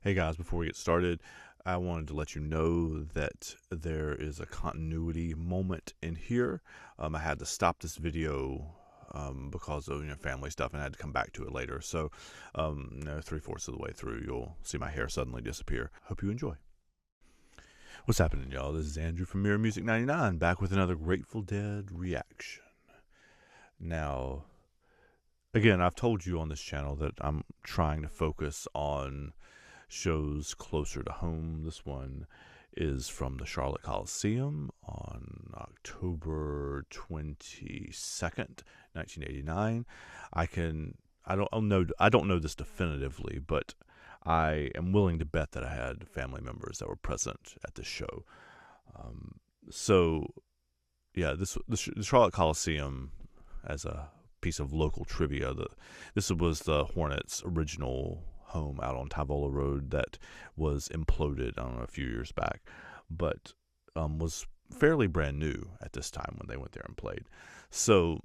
Hey guys, before we get started, I wanted to let you know that there is a continuity moment in here. I had to stop this video because of family stuff, and I had to come back to it later. So, 3/4 of the way through, you'll see my hair suddenly disappear. Hope you enjoy. What's happening, y'all? This is Andrew from Mirror Music 99, back with another Grateful Dead reaction. Now, again, I've told you on this channel that I'm trying to focus on shows closer to home. This one is from the Charlotte Coliseum on October 22nd, 1989. I don't know this definitively, but I am willing to bet that I had family members that were present at this show. The Charlotte Coliseum, as a piece of local trivia, this was the Hornets' original home out on Tyvola Road that was imploded, I don't know, a few years back, but was fairly brand new at this time when they went there and played. So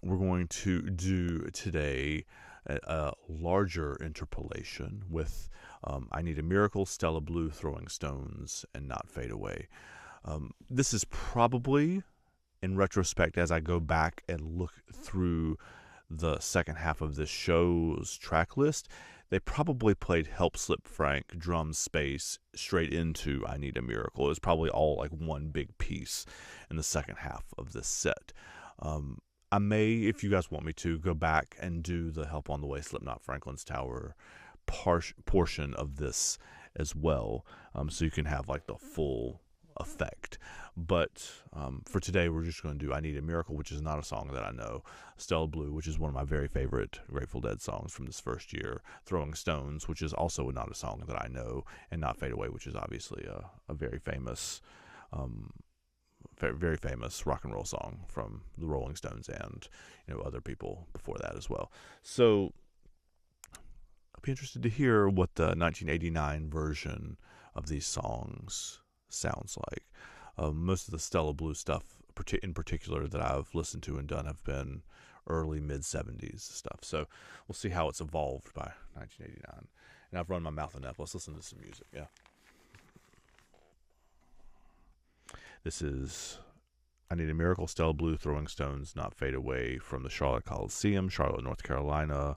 we're going to do today a larger interpolation with I Need a Miracle, Stella Blue, Throwing Stones, and Not Fade Away. This is probably, in retrospect, as I go back and look through the second half of this show's track list, they probably played Help Slip Frank, Drum Space, straight into I Need a Miracle. It was probably all like one big piece in the second half of this set. I may, if you guys want me to, go back and do the Help on the Way, Slipknot, Franklin's Tower portion of this as well, so you can have like the full effect. But for today, we're just going to do I Need a Miracle, which is not a song that I know, Stella Blue, which is one of my very favorite Grateful Dead songs from this first year, Throwing Stones, which is also not a song that I know, and Not Fade Away, which is obviously a very famous very famous rock and roll song from the Rolling Stones and other people before that as well. So I'll be interested to hear what the 1989 version of these songs sounds like. Most of the Stella Blue stuff in particular that I've listened to and done have been early mid-70s stuff, so we'll see how it's evolved by 1989. And I've run my mouth enough. Let's listen to some music. This is I Need a Miracle, Stella Blue, Throwing Stones, Not Fade Away, from the Charlotte Coliseum, Charlotte, North Carolina,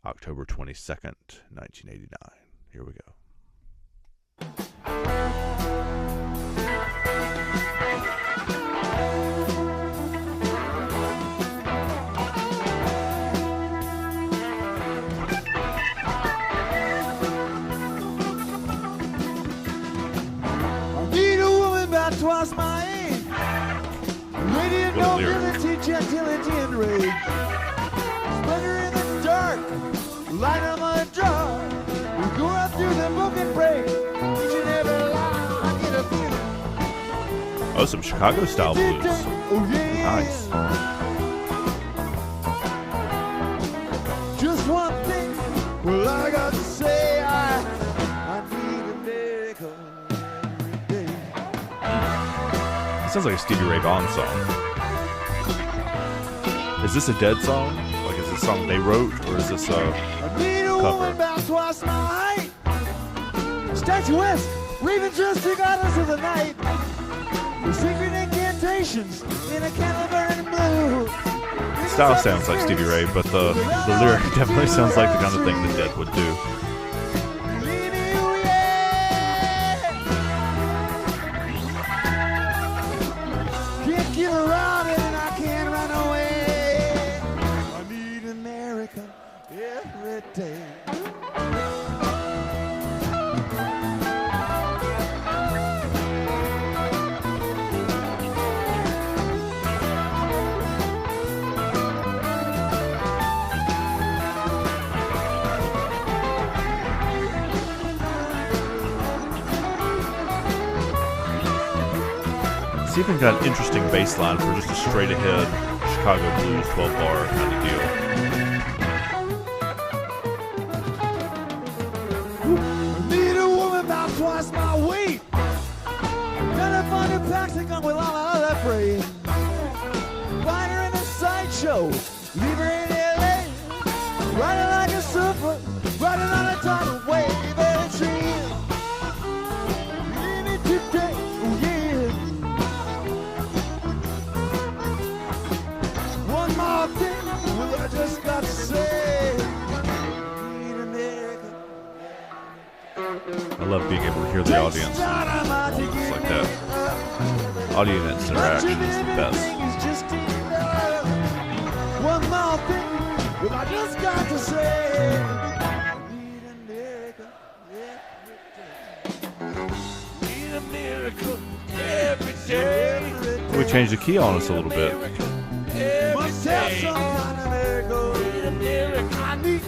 October 22nd, 1989. Here we go. I need a woman about twice my age. Radiant nobility, gentility, and rage. Splendor in the dark, light on my jaw. We go out through the book and break. Each and every line, I get a feeling. Oh, some Chicago style blues. Oh, yeah. Nice. Just one thing, well, I got to say, I need a miracle every day. Sounds like a Stevie Ray Vaughan song. Is this a Dead song? Like, is this a song they wrote, or is this a I need a woman about twice my height. Statuesque, raven just goddess of the night. The secret incantations in a candle burning blue. style sounds like Stevie Ray, but the lyric definitely sounds like the kind of thing the Dead would do. Can't get around it and I can't run away. I need America every day. It's even got an interesting bass line for just a straight ahead Chicago blues 12-bar kind of deal. I need a woman about twice my weight. Gotta find a Mexican with all my other friends. Find her in a sideshow, leave her in LA. Riding like a surfer, riding on a tidal wave. And I love being able to hear the audience in moments like that. Audience interaction is the best. One more thing, I just got to say. Need a miracle every day. We changed the key on us a little bit. Must have some kind of miracle. Need a miracle. I need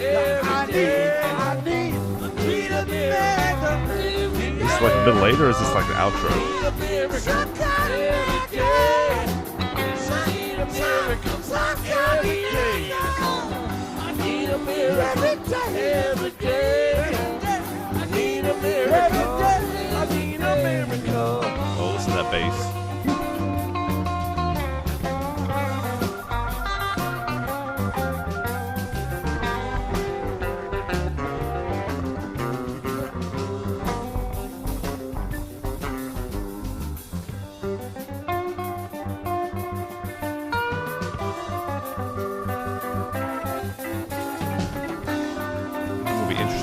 a miracle. Is this like a bit later, or is this like the outro? Some kind of miracle. Some kind of miracle. I need a miracle every day. I need a miracle. I need a miracle. Oh, listen to that bass.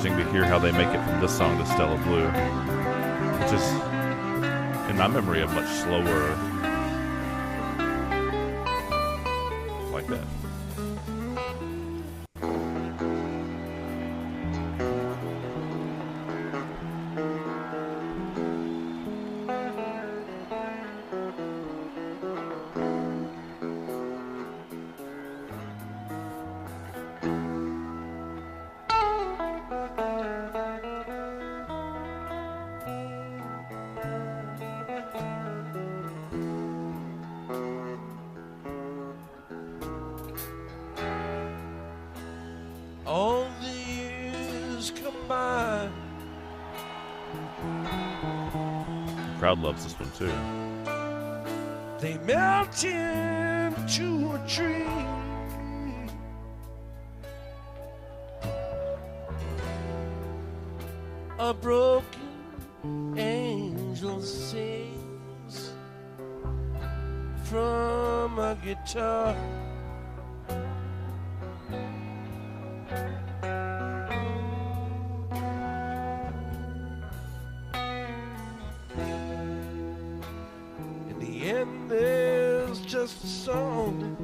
To hear how they make it from this song to Stella Blue, which is, in my memory, a much slower, like that. All the years come by. The crowd loves this one too. They melt into a tree. A broken angel sings from a guitar. And there's just a song.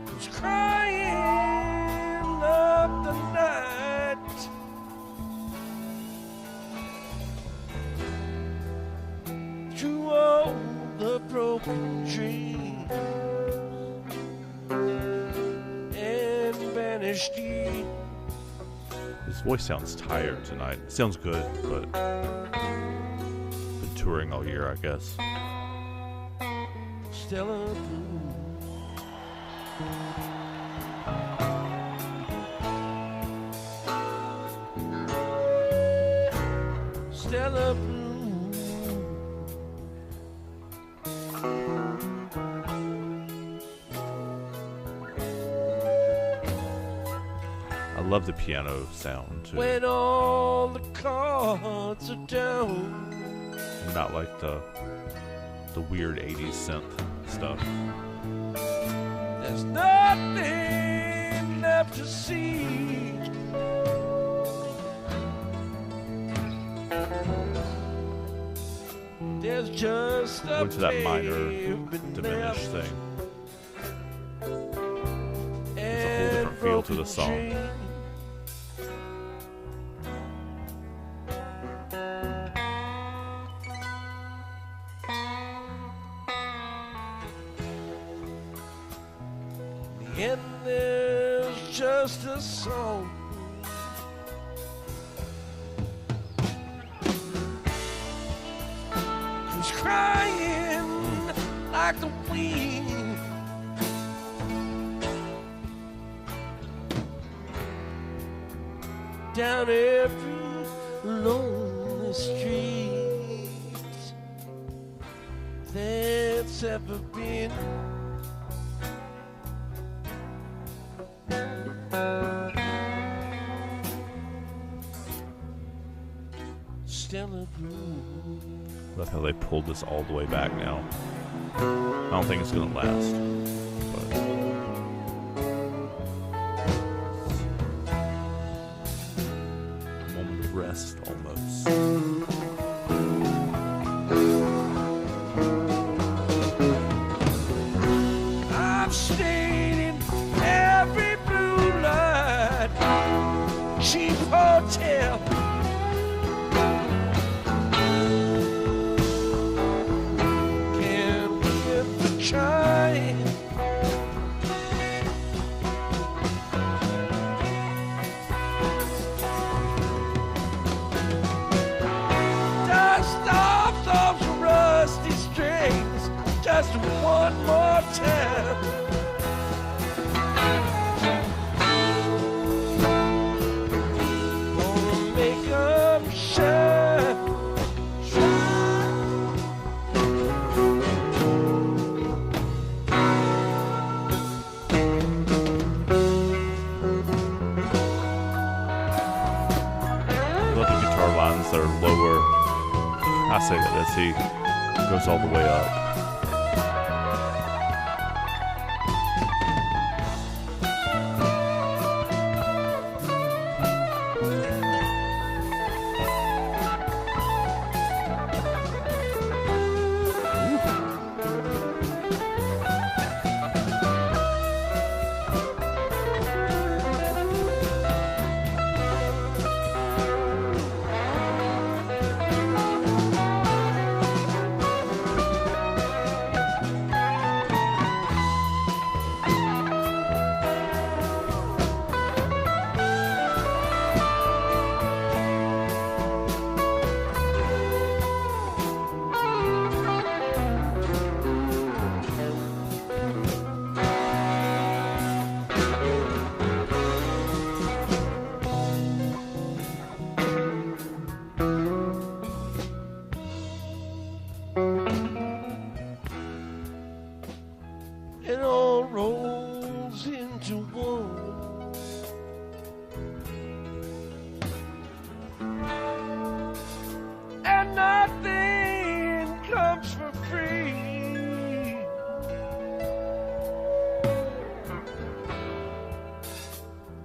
Who's crying up the night. Through all the broken dreams and vanished years. His voice sounds tired tonight. It sounds good, but been touring all year, I guess. Stella Blue. Stella Blue. I love the piano sound too. When all the cards are down. And not like the weird 80s synth stuff. There's nothing left to see. There's just a Went to that minor pavement diminished left thing. There's a whole different feel to the song. dreams. And there's just a song. Who's crying like the wind. Down every lonely street that's ever been. Stella Blue. Love how they pulled this all the way back now. I don't think it's gonna last, but time. Gonna make 'em shine, shine. Love the guitar lines that are lower. I say that as he goes all the way up. It all rolls into one. And nothing comes for free.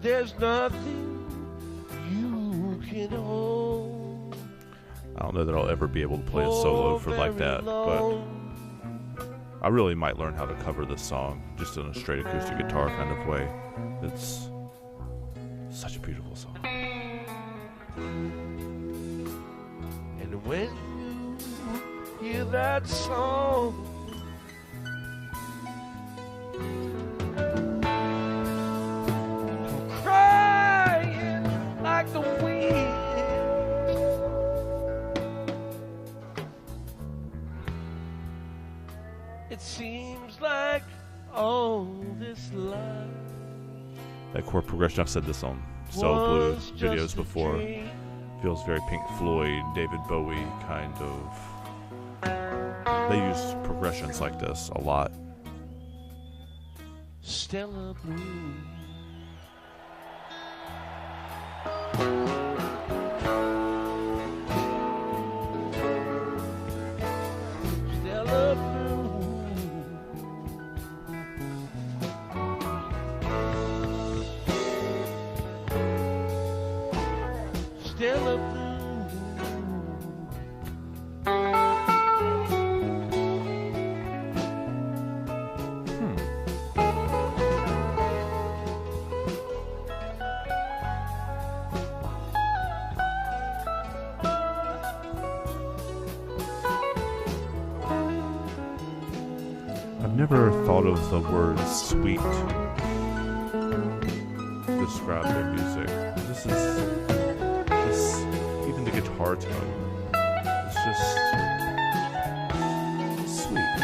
There's nothing you can hold. I don't know that I'll ever be able to play a solo for like that, but I really might learn how to cover this song just in a straight acoustic guitar kind of way. It's such a beautiful song. And when you hear that song, I'm crying like the wind. It seems like all this life That chord progression, I've said this on Stella Blue was videos just a before. dream. Feels very Pink Floyd, David Bowie kind of. They use progressions like this a lot. Stella Blue. Stella Blue. Stella Blue. I've never thought of the word sweet to describe their music. This, even the guitar tone, it's just sweet.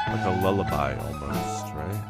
Like a lullaby almost, right?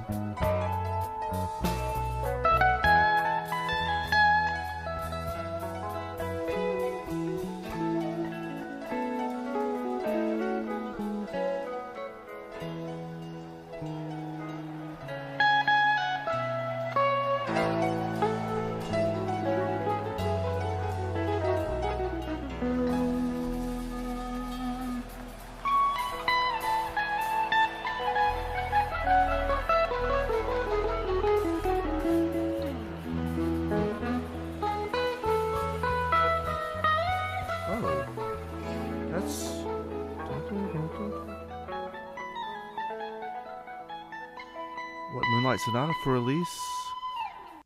What, Moonlight Sonata for Elise?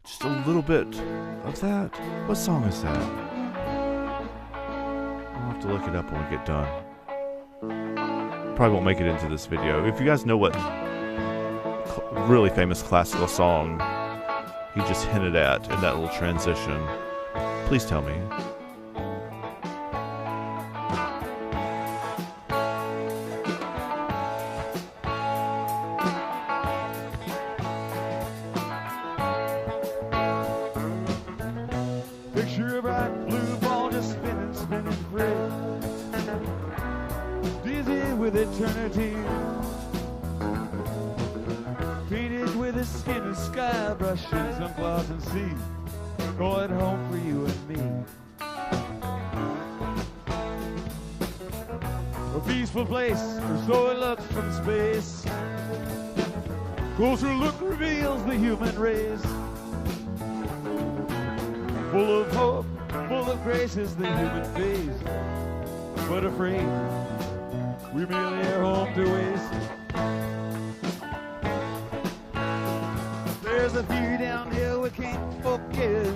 Just a little bit of that. What song is that? I'll have to look it up when we get done. Probably won't make it into this video. If you guys know what really famous classical song he just hinted at in that little transition, please tell me. with eternity. Painted with the skin of sky, brushes on clouds and sea. Call it home for you and me. A peaceful place, or so it looks from space. Closer look reveals the human race. Full of hope, full of grace is the human face. But afraid, we merely are home to waste. There's a few down here we can't forget.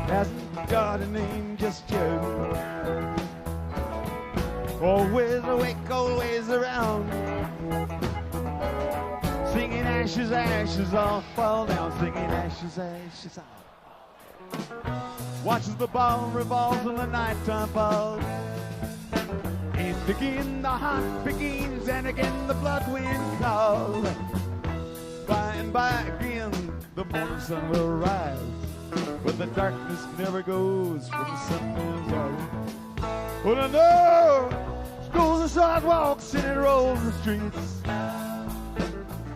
Hasn't got a name just yet. Always awake, always around. Singing ashes, ashes all fall down. Singing ashes, ashes all. Watches the ball revolves and the nighttime falls. And begin the hunt begins, and again the blood wind calls. By and by again the morning sun will rise, but the darkness never goes when the sun comes out. But I know schools and sidewalks and it rolls the streets,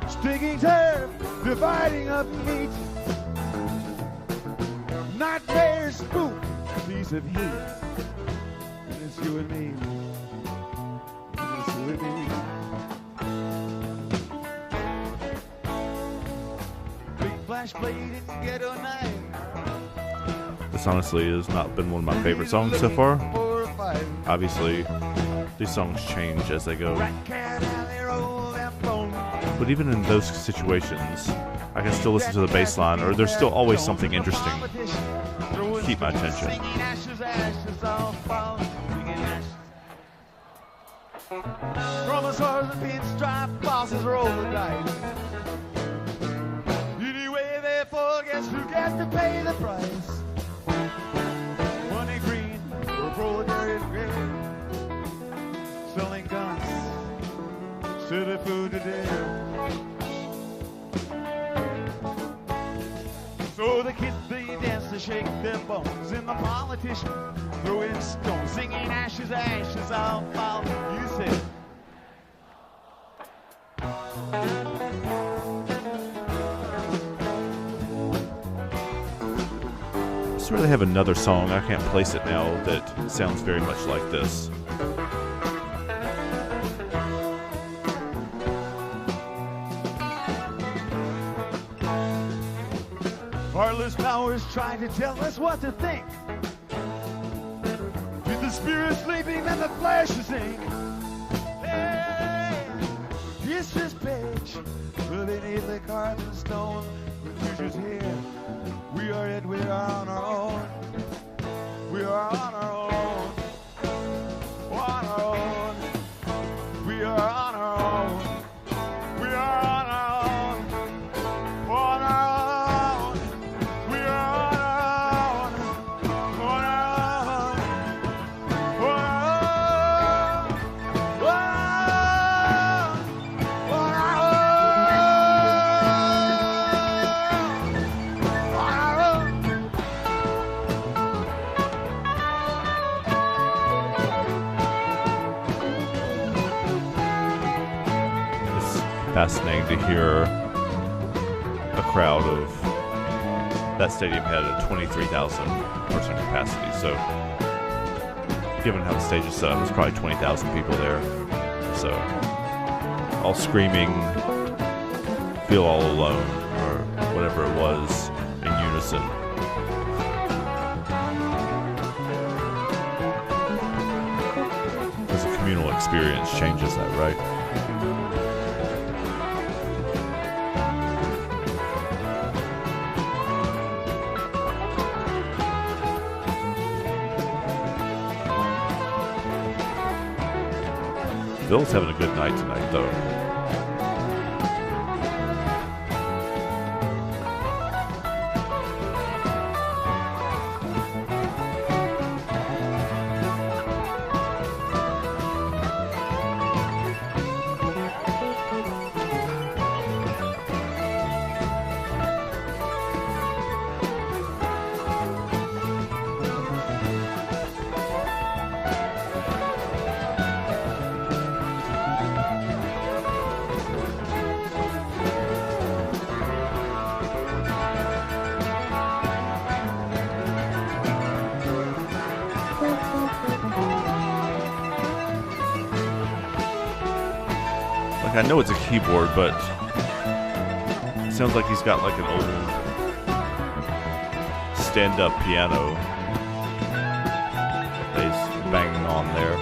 sticking turf, dividing up meat. Nightmares spook, a piece of heat. And it's you and me. And it's you and me. Big flash blade and ghetto knife. This honestly has not been one of my favorite songs so far. Obviously, these songs change as they go. But even in those situations, I can still listen to the bass line, or there's still always something interesting to keep my attention. Chromosaurs and pinstripe bosses roll the dice. Anyway, therefore, guess who gets to pay the price? Money green or proletariat green, selling guns, city food today. So the kids, they dance to shake their bones, and the politicians throw in stones, singing ashes, ashes, I'll fall. You said. I just really have another song, I can't place it now, that sounds very much like this. Heartless powers trying to tell us what to think. With the spirit sleeping and the flesh is ink. Hey, it's this page, beneath the carved stone. The future's here. We are it, we are on our own. We are on our own. On our own. We are on our own. We are on our own. On our own. Fascinating to hear a crowd of that stadium had a 23,000 person capacity. So, given how the stage is set up, there's probably 20,000 people there. So, all screaming, feel all alone, or whatever it was, in unison. Because the communal experience changes that, right? Bill's having a good night tonight, though. Like, I know it's a keyboard, but it sounds like he's got like an old stand-up piano that he's banging on there.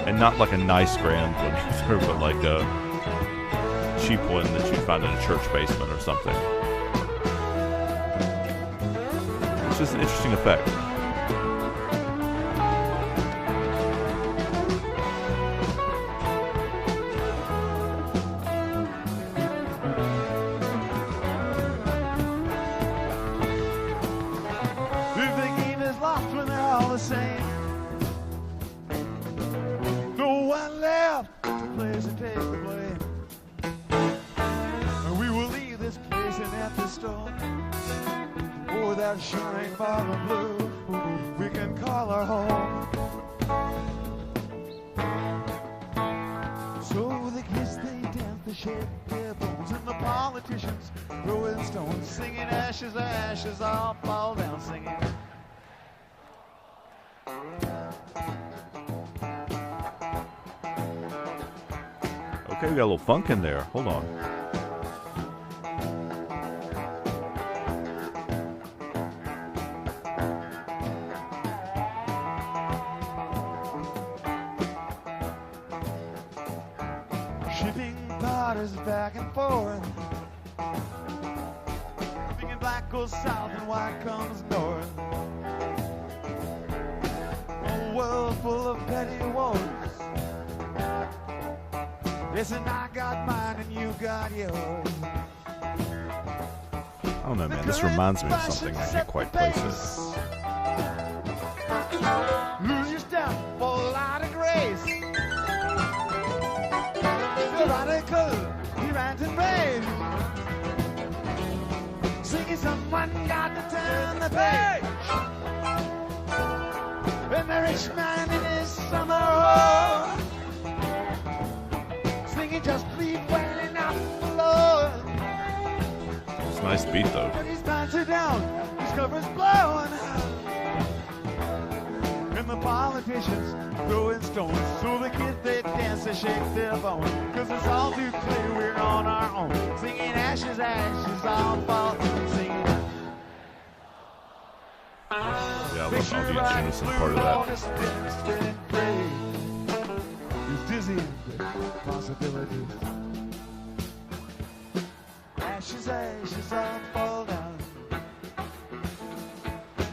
And not like a nice grand one either, but like a cheap one that you'd find in a church basement or something. It's just an interesting effect. Shining bottle blue, we can call our home. So the kids they dance, they shed their bones, and the politicians throwing stones, singing ashes, ashes, all fall down, singing. Okay, we got a little funk in there. Hold on. Back and forth, thinking black goes south and white comes north. A world full of petty wars. Listen, I got mine and you got yours. I don't know, man. This reminds me of something. I can't quite place it. Lose your step for a lot of grace. Radical. Rant and rave, singing someone got to turn the page. And the rich man in his summer home, singing just leave well enough alone. It's a nice beat though. But his pants are down, his cover's blown, and the politicians throwing stones. So the kids they dance, they shake their bones, 'cause it's all too clear we're on our own. Singing ashes, ashes, all fall, singing. Yeah, I love audience unison part of that. He's dizzy with possibilities. Ashes, ashes, all fall down.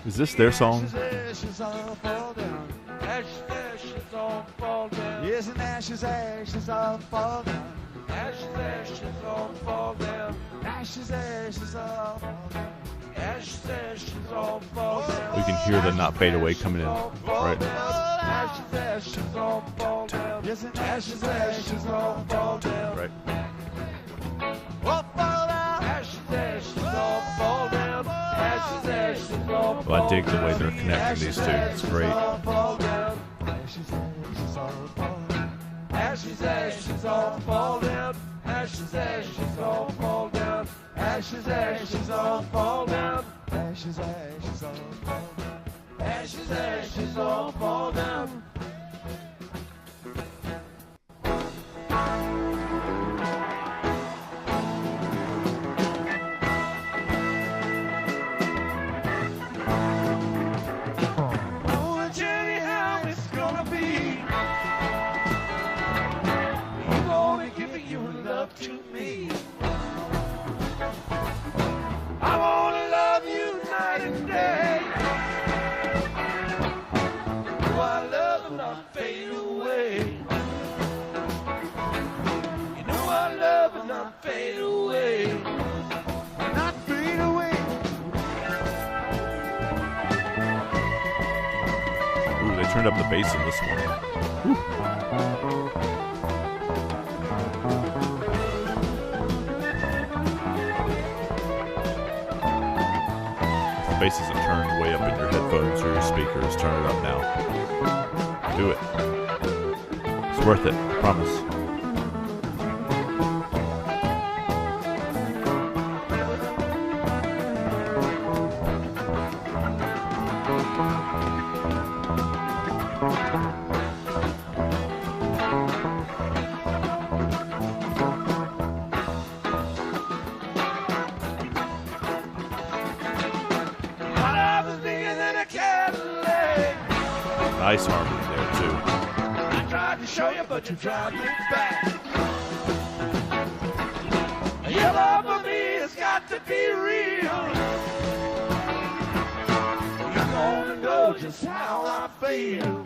Is this their song? Ashes, ashes, all fall down. Ashes, ashes, all fall down. Yes, and ashes, ashes, all fall down. Ashes, ashes, all fall down. Ashes, ashes, all fall down. Ashes, ashes, all fall down. We can hear the not fade away coming in right now. Ashes, ashes, all fall down. Yes, and ashes, ashes, all fall down. Right. All fall down. Ashes, ashes, all fall down. Ashes, ashes, all fall down. Well, I dig the way they're connecting these two. It's great. Ashes, ashes, all fall down. Ashes, ashes, all fall down. Ashes, ashes, all fall down. Ashes, ashes, all fall down. Ashes, ashes, all fall down. Ashes, ashes, all fall down. To me, I wanna love you night and day. Why love will not fade away. You know our love will not fade away. Not fade away. Ooh, they turned up the bass in this one. Ooh. Bass isn't turned way up in your headphones or your speakers. Turn it up now. Do it. It's worth it. I promise. Nice harmony there, too. I tried to show you, but you tried to look back. Your love for me has got to be real. You're gonna know just how I feel.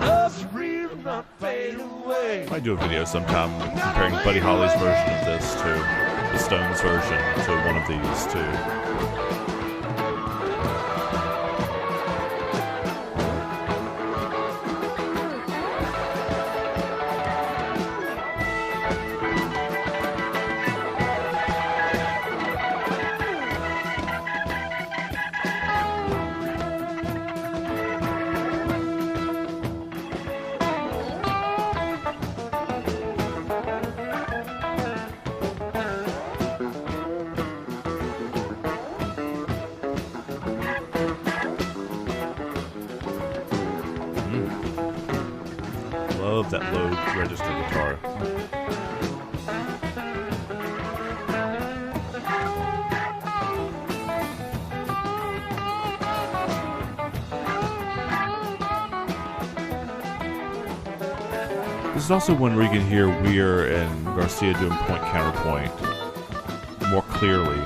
Love's real, not fade away. Might do a video sometime comparing Buddy Holly's version of this to the Stones version to one of these two. Love that low register guitar. This is also one where you can hear Weir and Garcia doing point counterpoint more clearly.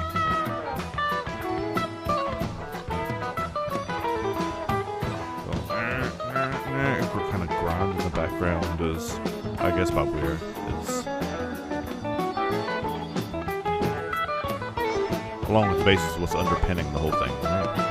Kind of grind in the background is, I guess, by Weir is, along with the bass is what's underpinning the whole thing, right?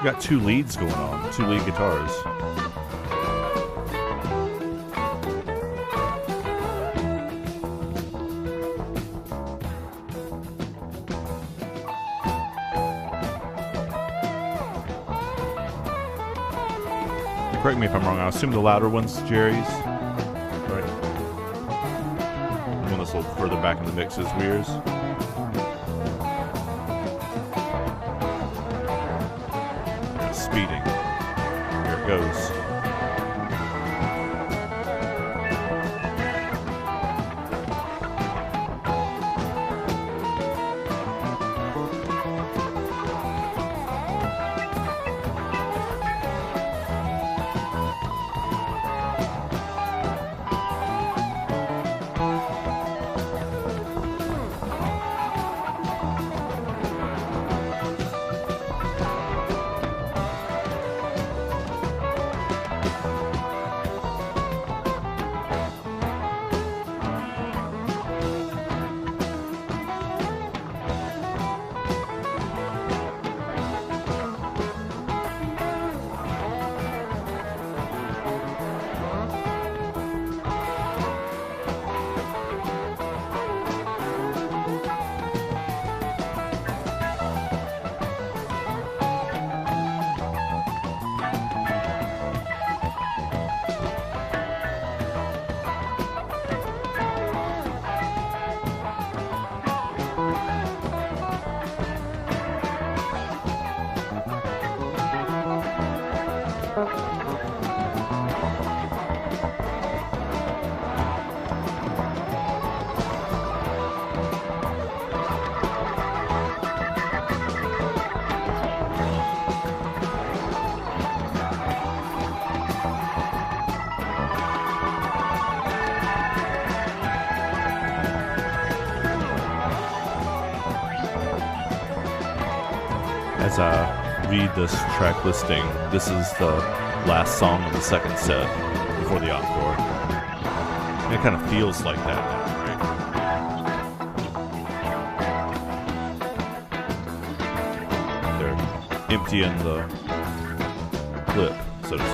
Got two leads going on, two lead guitars. Correct me if I'm wrong, I assume the louder one's Jerry's. Right. The one that's a little further back in the mix is Weir's. Speeding. Here it goes. as I read this track listing, this is the last song of the second set before the encore. And it kind of feels like that now, right? They're emptying the clip, so to speak.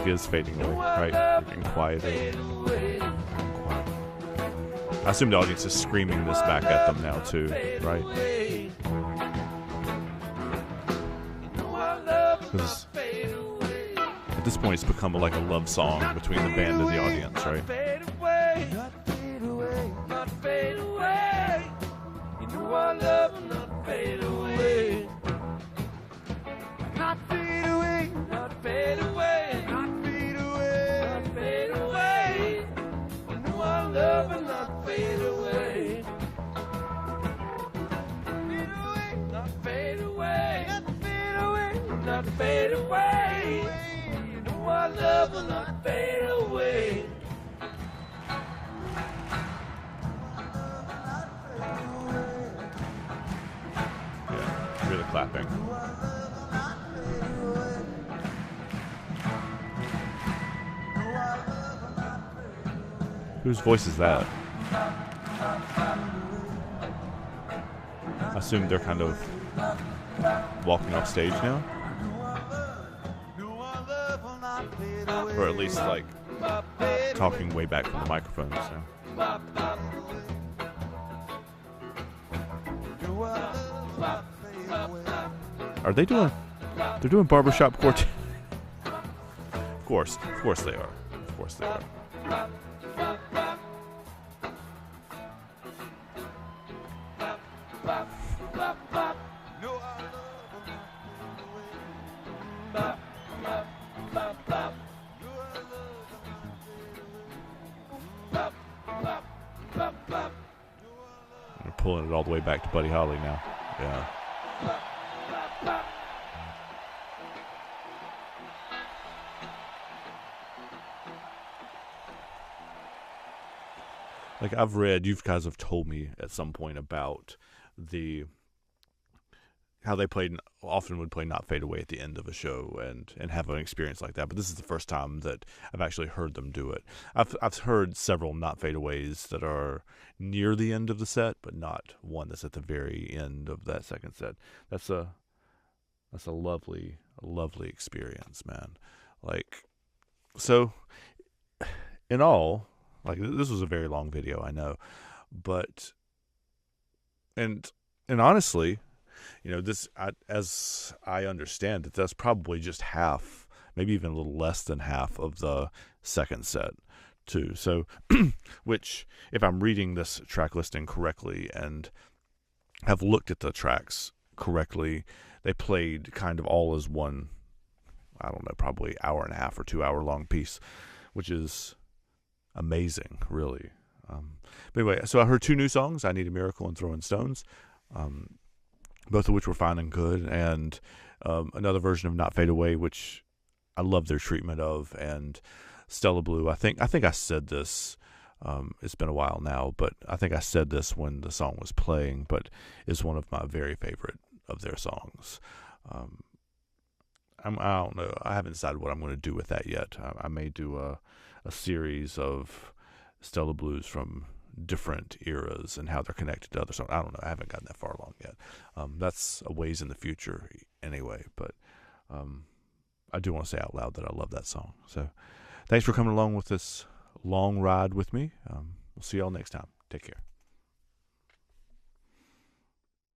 Is fading away, right? Getting quieter. Quiet. I assume the audience is screaming this back at them now too, right? Because at this point it's become like a love song between the band and the audience, right? Fade away. You know our love will not fade away. Yeah, really clapping. Whose voice is that? I assume they're kind of walking off stage now. Or at least like talking way back from the microphone. So. Are they doing? They're doing barbershop quartet. Of course they are. Of course they are. They're pulling it all the way back to Buddy Holly now. Yeah. Like I've read, you guys have told me at some point about how they often would play Not Fade Away at the end of a show and have an experience like that. But this is the first time that I've actually heard them do it. I've heard several Not Fade Aways that are near the end of the set, but not one that's at the very end of that second set. That's a lovely experience, man. Like, so in all, like this was a very long video, I know, but and honestly, you know, this, as I understand it, that's probably just half, maybe even a little less than half of the second set, too. So, which, if I'm reading this track listing correctly and have looked at the tracks correctly, they played kind of all as one, I don't know, probably hour and a half or 2 hour long piece, which is amazing, really. But anyway, so I heard two new songs, I Need a Miracle and Throwing Stones. Both of which were fine and good, and another version of Not Fade Away, which I love their treatment of, and Stella Blue. I think I said this, it's been a while now, but I think I said this when the song was playing, but is one of my very favorite of their songs. I don't know, I haven't decided what I'm going to do with that yet. I may do a series of Stella Blues from different eras and how they're connected to other songs. I don't know. I haven't gotten that far along yet. That's a ways in the future anyway, but I do want to say out loud that I love that song. So thanks for coming along with this long ride with me. We'll see y'all next time. Take care.